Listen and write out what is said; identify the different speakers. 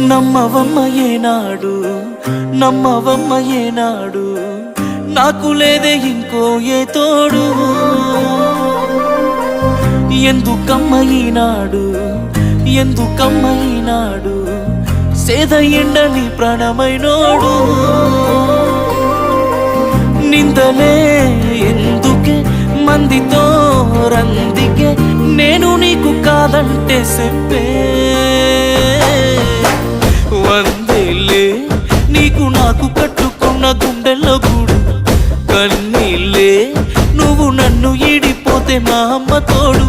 Speaker 1: నమ్మవమ్మ ఏనాడు నమ్మవమ్మ ఏనాడు నాకు లేదే ఇంకో ఏ తోడు ఎందుకమ్మ ఈనాడు ఎందుకమ్మ ఈనాడు సేద ఎండని ప్రాణమైనోడు నిందలే ఎందుకే మందితో రందికే నేను నీకు కాదంటే చెప్పే వందేలే నీకు నాకు కట్టుకున్న గుండెల్లో గూడు కన్నీళ్ళే నువ్వు నన్ను ఈడిపోతే మా అమ్మ తోడు